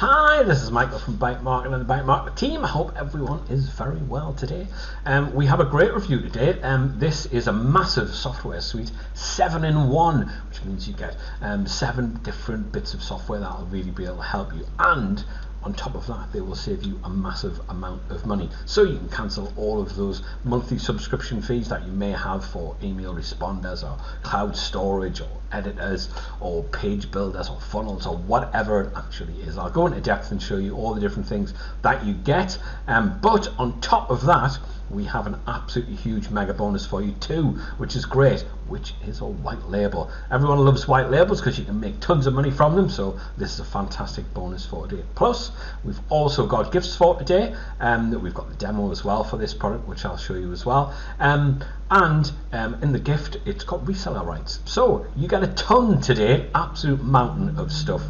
Hi, this is Michael from Byte Marketing and the Byte Marketing team. I hope everyone is very well today. We have a great review today. This is a massive software suite, 7-in-1, which means you get 7 different bits of software that will really be able to help you. And on top of that, they will save you a massive amount of money. So you can cancel all of those monthly subscription fees that you may have for email responders or cloud storage or editors or page builders or funnels or whatever it actually is. I'll go into depth and show you all the different things that you get. But on top of that, we have an absolutely huge mega bonus for you too, which is great, which is a white label. Everyone loves white labels because you can make tons of money from them, so this is a fantastic bonus for today. Plus, we've also got gifts for today, we've got the demo as well for this product, which I'll show you as well. And in the gift, it's got reseller rights. So you get a ton today, absolute mountain of stuff.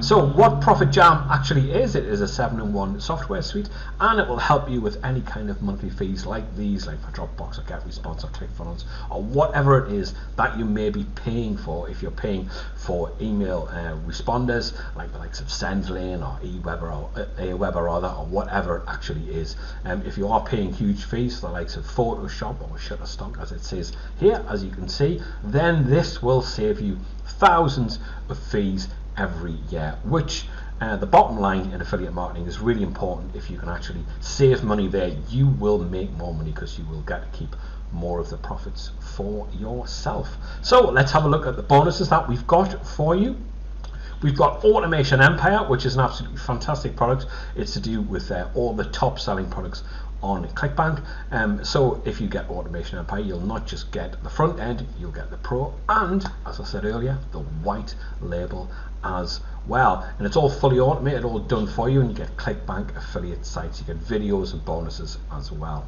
So what ProfitJam actually is, it is a 7-in-1 software suite, and it will help you with any kind of monthly fees like these, like for Dropbox or GetResponse or ClickFunnels or whatever it is that you may be paying for. If you're paying for email responders, like the likes of Sendlane or Aweber or whatever it actually is. If you are paying huge fees for the likes of Photoshop or ShutterStock, as it says here, as you can see, then this will save you thousands of fees every year, which the bottom line in affiliate marketing is really important. If you can actually save money there, you will make more money because you will get to keep more of the profits for yourself. So let's have a look at the bonuses that we've got for you. We've got Automation Empire, which is an absolutely fantastic product. It's to do with all the top selling products on ClickBank. So if you get Automation Empire, you'll not just get the front end, you'll get the pro, and as I said earlier, the white label as well. And it's all fully automated, all done for you, and you get ClickBank affiliate sites, you get videos and bonuses as well.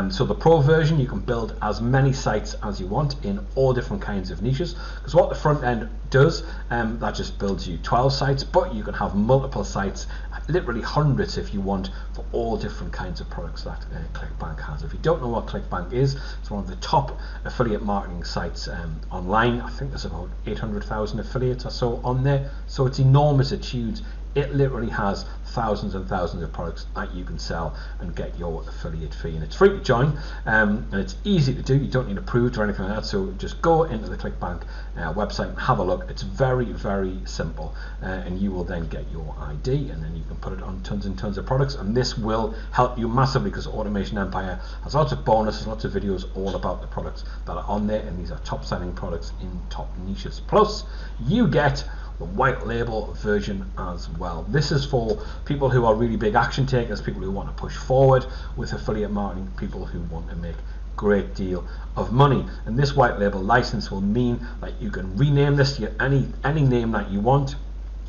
So the pro version, you can build as many sites as you want in all different kinds of niches, because what the front end does, that just builds you 12 sites, but you can have multiple sites, literally hundreds if you want, for all different kinds of products that ClickBank has. If you don't know what ClickBank is, it's one of the top affiliate marketing sites online. I think there's about 800,000 affiliates or so on there, so it's enormous, it's huge. It literally has thousands and thousands of products that you can sell and get your affiliate fee, and it's free to join, and it's easy to do. You don't need approved or anything like that, so just go into the ClickBank website and have a look. It's very, very simple, and you will then get your ID, and then you can put it on tons and tons of products, and this will help you massively because Automation Empire has lots of bonuses, lots of videos all about the products that are on there, and these are top selling products in top niches. Plus, you get the white label version as well. This is for people who are really big action takers, people who want to push forward with affiliate marketing, people who want to make a great deal of money. And this white label license will mean that you can rename this to any name that you want.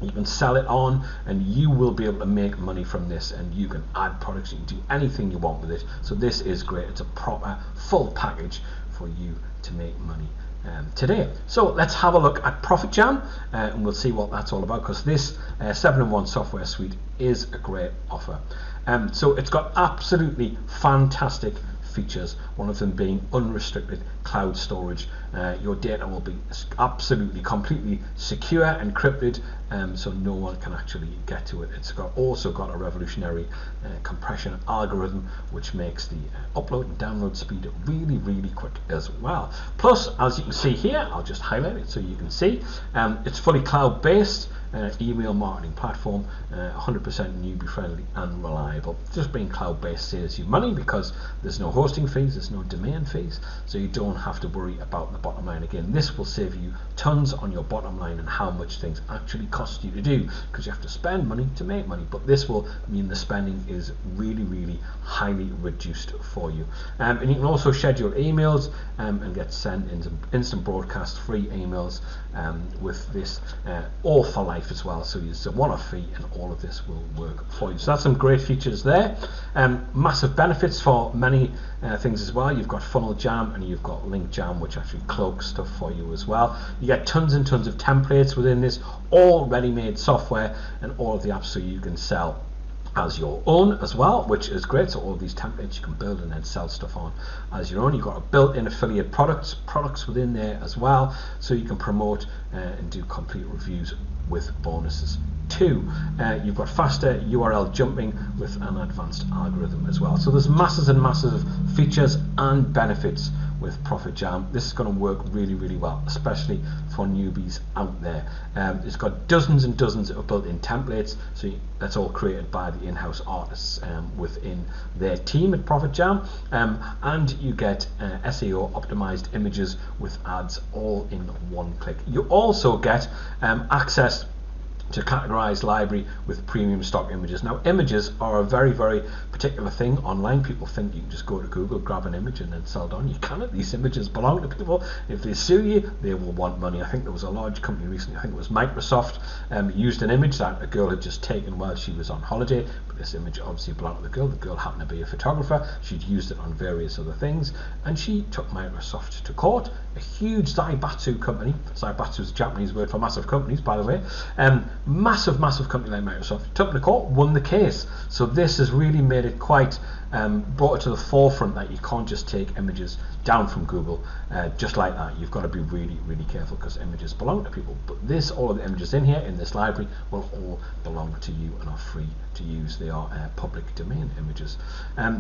You can sell it on, and you will be able to make money from this, and you can add products, you can do anything you want with it. So this is great. It's a proper full package for you to make money today. So let's have a look at ProfitJam, and we'll see what that's all about, because this 7-in-1 software suite is a great offer. So it's got absolutely fantastic features, one of them being unrestricted cloud storage. Your data will be absolutely completely secure, encrypted, so no one can actually get to it. It's also got a revolutionary compression algorithm, which makes the upload and download speed really, really quick as well. Plus, as you can see here, I'll just highlight it so you can see, it's fully cloud based. Email marketing platform, 100% newbie friendly and reliable. Just being cloud based saves you money because there's no hosting fees, there's no domain fees, so you don't have to worry about the bottom line. Again, this will save you tons on your bottom line and how much things actually cost you to do, because you have to spend money to make money, but this will mean the spending is really, really highly reduced for you. And you can also schedule emails and get sent instant broadcast free emails with this all for life as well, so it's a one-off fee and all of this will work for you. So that's some great features there. Massive benefits for many things as well. You've got Funnel Jam and you've got Link Jam, which actually cloaks stuff for you as well. You get tons and tons of templates within this, all ready-made software and all of the apps so you can sell as your own as well, which is great. So all these templates you can build and then sell stuff on as your own. You've got a built-in affiliate products within there as well, so you can promote and do complete reviews with bonuses too. You've got faster URL jumping with an advanced algorithm as well. So there's masses and masses of features and benefits with ProfitJam. This is going to work really, really well, especially for newbies out there. It's got dozens and dozens of built-in templates, so that's all created by the in-house artists within their team at ProfitJam, and you get SEO optimized images with ads all in one click. You also get access to categorized library with premium stock images. Now, images are a very, very particular thing online. People think you can just go to Google, grab an image and then sell it on. You cannot. These images belong to people. If they sue you, they will want money. I think there was a large company recently, I think it was Microsoft, used an image that a girl had just taken while she was on holiday, but this image obviously belonged to the girl. The girl happened to be a photographer. She'd used it on various other things, and she took Microsoft to court. A huge Zaibatsu company. Zaibatsu is a Japanese word for massive companies, by the way. Massive company like Microsoft took the court, won the case. So this has really made it quite brought it to the forefront that you can't just take images down from Google just like that. You've got to be really, really careful, because images belong to people. But all of the images in here in this library will all belong to you and are free to use. They are public domain images,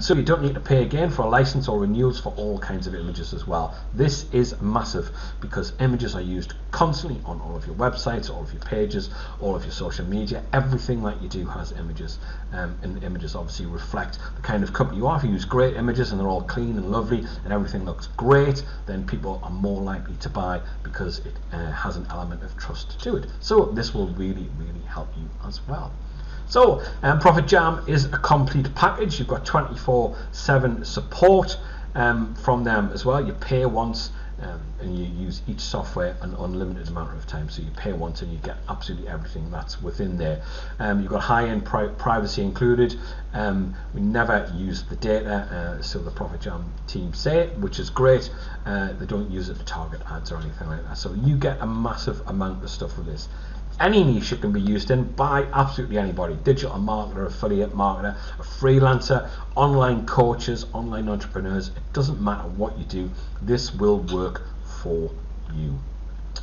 so you don't need to pay again for a license or renewals for all kinds of images as well. This is massive, because images are used constantly on all of your websites, all of your pages, all of your social media. Everything that you do has images, and the images obviously reflect the kind of company you are. If you use great images and they're all clean and lovely and everything looks great, then people are more likely to buy, because it has an element of trust to it. So this will really, really help you as well. So ProfitJam is a complete package. You've got 24/7 support from them as well. You pay once, and you use each software an unlimited amount of time. So you pay once and you get absolutely everything that's within there. You've got high-end privacy included. We never use the data, so the ProfitJam team say, which is great. They don't use it to target ads or anything like that. So you get a massive amount of stuff with this. Any niche it can be used in by absolutely anybody. Digital marketer, affiliate marketer, a freelancer, online coaches, online entrepreneurs. It doesn't matter what you do. This will work for you.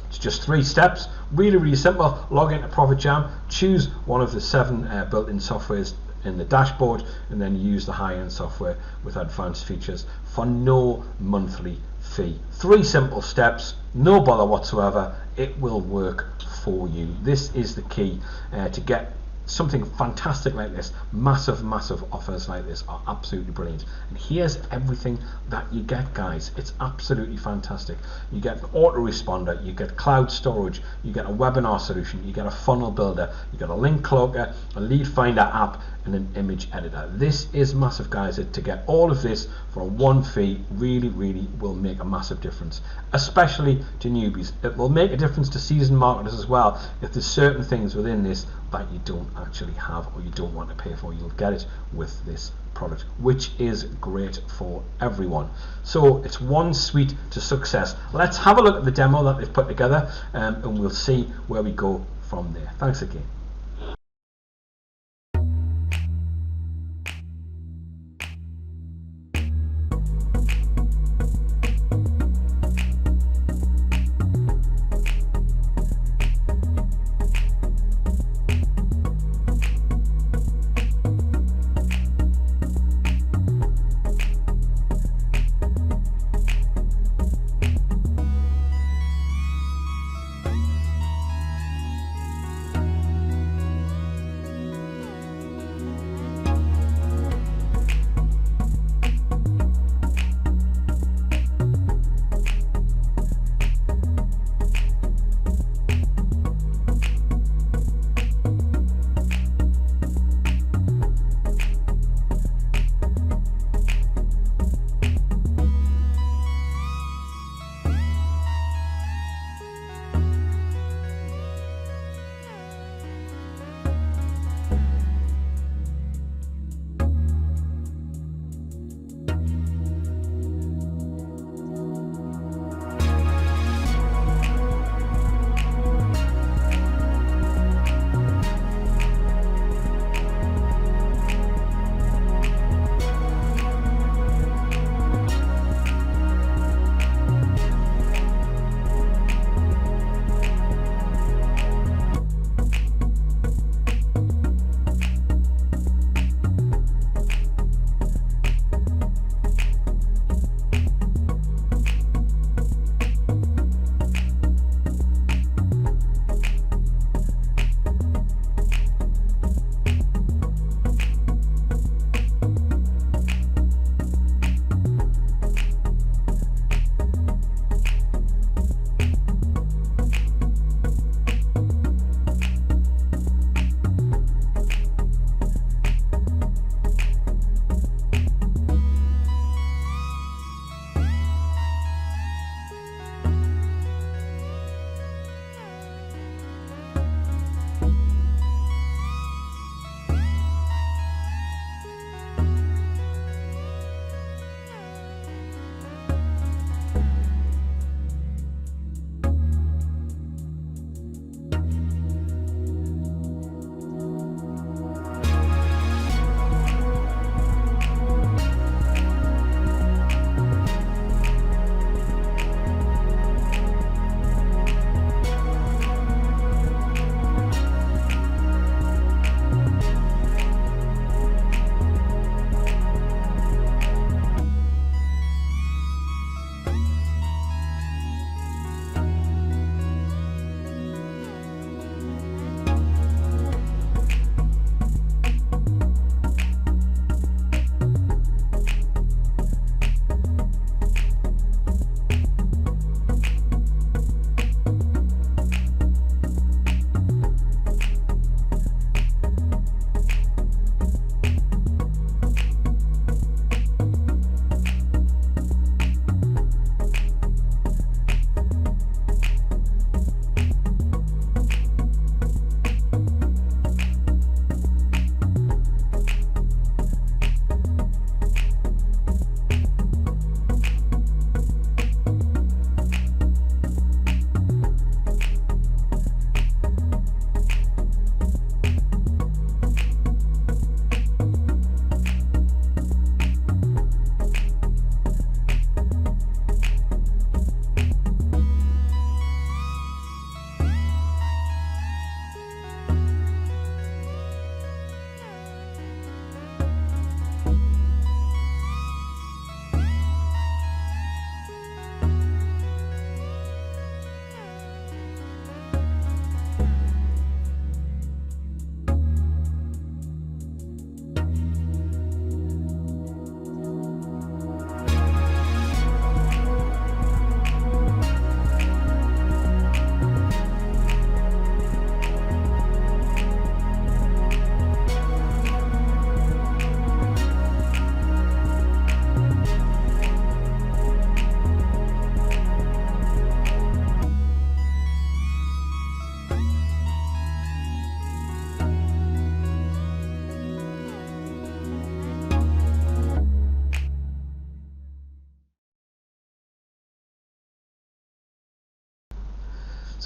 It's just 3 steps. Really, really simple. Log into ProfitJam, choose one of the 7 built-in softwares in the dashboard, and then use the high-end software with advanced features for no monthly fee. 3 simple steps, no bother whatsoever. It will work for you. This is the key to get something fantastic like this. Massive offers like this are absolutely brilliant, and here's everything that you get, guys. It's absolutely fantastic. You get an autoresponder, you get cloud storage, you get a webinar solution, you get a funnel builder, you get a link cloaker, a lead finder app, and an image editor. This is massive, guys. To get all of this for one fee really, really will make a massive difference, especially to newbies. It will make a difference to seasoned marketers as well. If there's certain things within this that you don't actually have or you don't want to pay for, you'll get it with this product, which is great for everyone. So it's one suite to success. Let's have a look at the demo that they've put together, and we'll see where we go from there. Thanks again.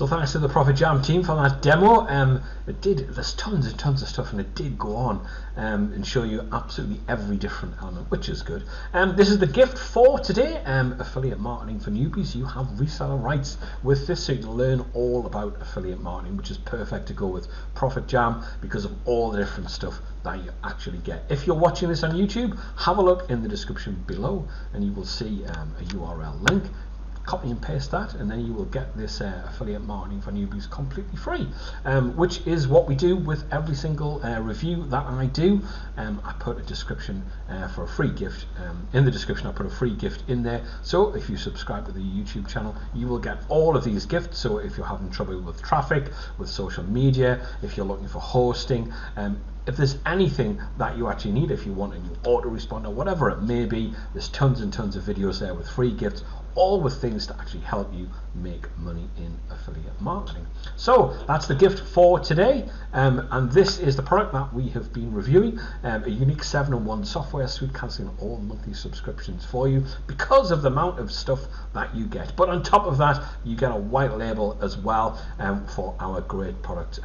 So thanks to the ProfitJam team for that demo. There's tons and tons of stuff, and it did go on and show you absolutely every different element, which is good. This is the gift for today, affiliate marketing for newbies. You have reseller rights with this, so you can learn all about affiliate marketing, which is perfect to go with ProfitJam because of all the different stuff that you actually get. If you're watching this on YouTube, have a look in the description below and you will see a URL link. Copy and paste that, and then you will get this affiliate marketing for newbies completely free, which is what we do with every single review that I do. I put a description for a free gift in the description. I put a free gift in there, so if you subscribe to the YouTube channel, you will get all of these gifts. So if you're having trouble with traffic, with social media, if you're looking for hosting, if there's anything that you actually need, if you want a new autoresponder, whatever it may be, there's tons and tons of videos there with free gifts, all with things to actually help you make money in affiliate marketing. So that's the gift for today, and this is the product that we have been reviewing, a unique 7-in-1 software suite cancelling all monthly subscriptions for you because of the amount of stuff that you get. But on top of that, you get a white label as well for our great product,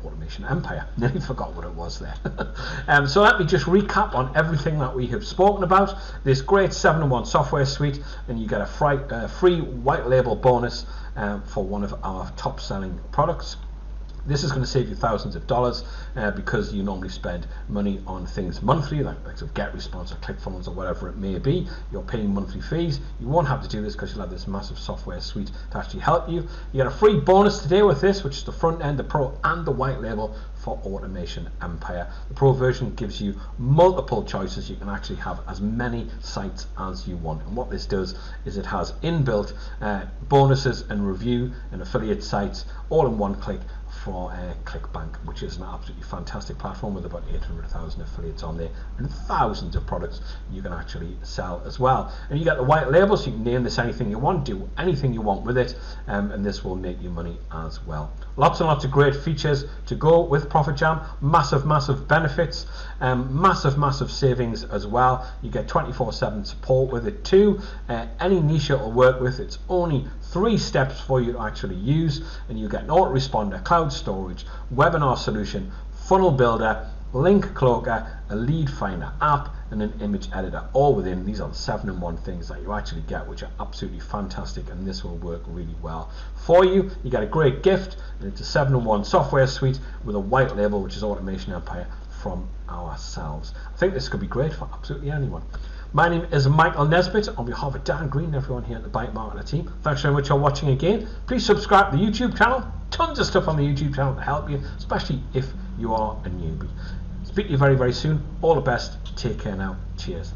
Automation Empire. Nearly forgot what it was there. So let me just recap on everything that we have spoken about. This great 7-in-1 software suite, and you get a free white label bonus for one of our top selling products. This is going to save you thousands of dollars because you normally spend money on things monthly, like GetResponse or ClickFunnels or whatever it may be. You're paying monthly fees. You won't have to do this because you'll have this massive software suite to actually help you. You get a free bonus today with this, which is the front end, the Pro, and the white label for Automation Empire. The Pro version gives you multiple choices. You can actually have as many sites as you want. And what this does is it has inbuilt bonuses and review and affiliate sites all in one click for ClickBank, which is an absolutely fantastic platform with about 800,000 affiliates on there and thousands of products you can actually sell as well. And you get the white label, so you can name this anything you want, do anything you want with it, and this will make you money as well. Lots and lots of great features to go with ProfitJam, massive benefits, massive savings as well. You get 24/7 support with it too. Any niche it will work with. It's only 3 steps for you to actually use, and you get an autoresponder, cloud storage, webinar solution, funnel builder, link cloaker, a lead finder app, and an image editor, all within. These are the 7-in-1 things that you actually get, which are absolutely fantastic, and this will work really well for you. You get a great gift, and it's a 7-in-1 software suite with a white label, which is Automation Empire from ourselves. I think this could be great for absolutely anyone. My name is Michael Nesbitt. On behalf of Dan Green and everyone here at the Byte Marketer team, thanks very much for watching again. Please subscribe to the YouTube channel. Tons of stuff on the YouTube channel to help you, especially if you are a newbie. Speak to you very soon. All the best. Take care now. Cheers.